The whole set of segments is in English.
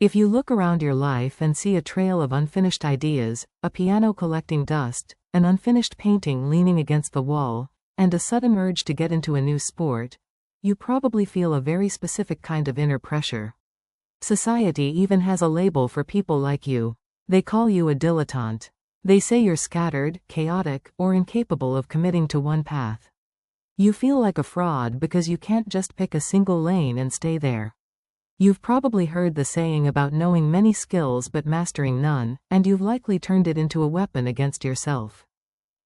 If you look around your life and see a trail of unfinished ideas, a piano collecting dust, an unfinished painting leaning against the wall, and a sudden urge to get into a new sport, you probably feel a very specific kind of inner pressure. Society even has a label for people like you. They call you a dilettante. They say you're scattered, chaotic, or incapable of committing to one path. You feel like a fraud because you can't just pick a single lane and stay there. You've probably heard the saying about knowing many skills but mastering none, and you've likely turned it into a weapon against yourself.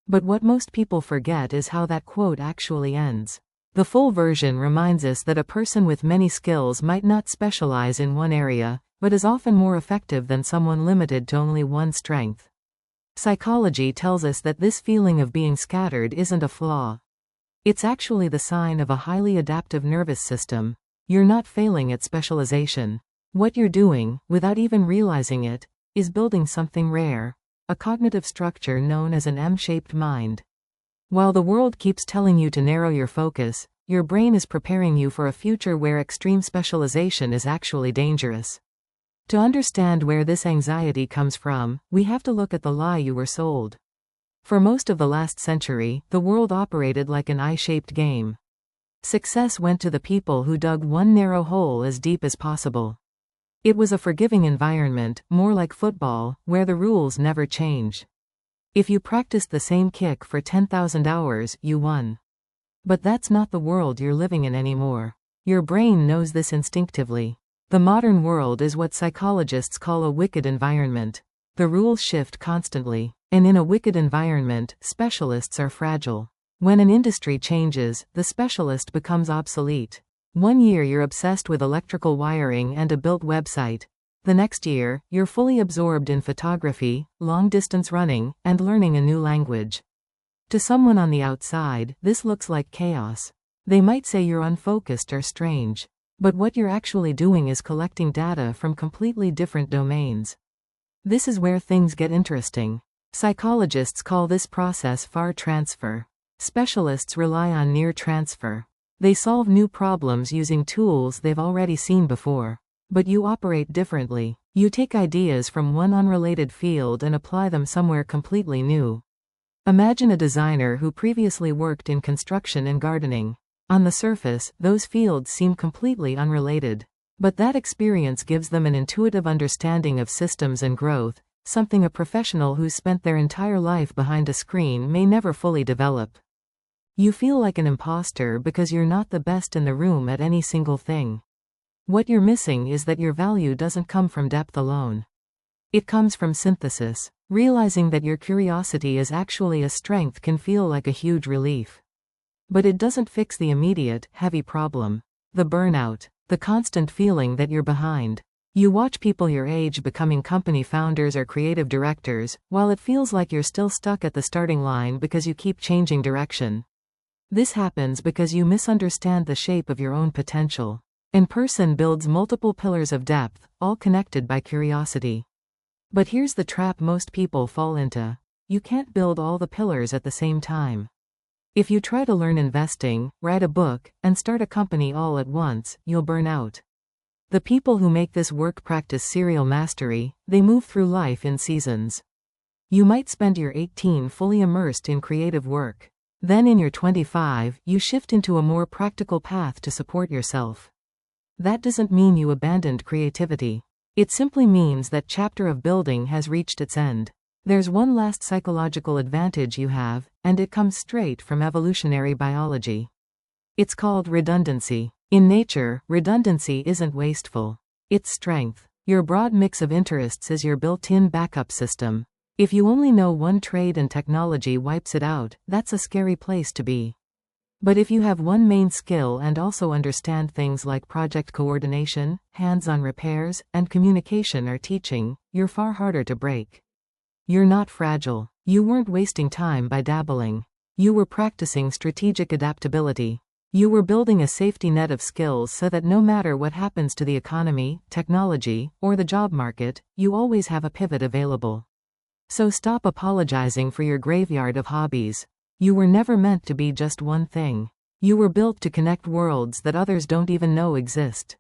But what most people forget is how that quote actually ends. The full version reminds us that a person with many skills might not specialize in one area, but is often more effective than someone limited to only one strength. Psychology tells us that this feeling of being scattered isn't a flaw. It's actually the sign of a highly adaptive nervous system. You're not failing at specialization. What you're doing, without even realizing it, is building something rare, a cognitive structure known as an M-shaped mind. While the world keeps telling you to narrow your focus, your brain is preparing you for a future where extreme specialization is actually dangerous. To understand where this anxiety comes from, we have to look at the lie you were sold. For most of the last century, the world operated like an I-shaped game. Success went to the people who dug one narrow hole as deep as possible. It was a forgiving environment, more like football, where the rules never change. If you practiced the same kick for 10,000 hours, you won. But that's not the world you're living in anymore. Your brain knows this instinctively. The modern world is what psychologists call a wicked environment. The rules shift constantly, and in a wicked environment, specialists are fragile. When an industry changes, the specialist becomes obsolete. One year you're obsessed with electrical wiring and a built website. The next year, you're fully absorbed in photography, long-distance running, and learning a new language. To someone on the outside, this looks like chaos. They might say you're unfocused or strange. But what you're actually doing is collecting data from completely different domains. This is where things get interesting. Psychologists call this process far transfer. Specialists rely on near transfer. They solve new problems using tools they've already seen before. But you operate differently. You take ideas from one unrelated field and apply them somewhere completely new. Imagine a designer who previously worked in construction and gardening. On the surface, those fields seem completely unrelated. But that experience gives them an intuitive understanding of systems and growth, something a professional who's spent their entire life behind a screen may never fully develop. You feel like an imposter because you're not the best in the room at any single thing. What you're missing is that your value doesn't come from depth alone. It comes from synthesis. Realizing that your curiosity is actually a strength can feel like a huge relief. But it doesn't fix the immediate, heavy problem. The burnout. The constant feeling that you're behind. You watch people your age becoming company founders or creative directors, while it feels like you're still stuck at the starting line because you keep changing direction. This happens because you misunderstand the shape of your own potential. A person builds multiple pillars of depth, all connected by curiosity. But here's the trap most people fall into. You can't build all the pillars at the same time. If you try to learn investing, write a book, and start a company all at once, you'll burn out. The people who make this work practice serial mastery. They move through life in seasons. You might spend your 18 fully immersed in creative work. Then in your 25, you shift into a more practical path to support yourself. That doesn't mean you abandoned creativity. It simply means that chapter of building has reached its end. There's one last psychological advantage you have, and it comes straight from evolutionary biology. It's called redundancy. In nature, redundancy isn't wasteful. It's strength. Your broad mix of interests is your built-in backup system. If you only know one trade and technology wipes it out, that's a scary place to be. But if you have one main skill and also understand things like project coordination, hands-on repairs, and communication or teaching, you're far harder to break. You're not fragile. You weren't wasting time by dabbling. You were practicing strategic adaptability. You were building a safety net of skills so that no matter what happens to the economy, technology, or the job market, you always have a pivot available. So stop apologizing for your graveyard of hobbies. You were never meant to be just one thing. You were built to connect worlds that others don't even know exist.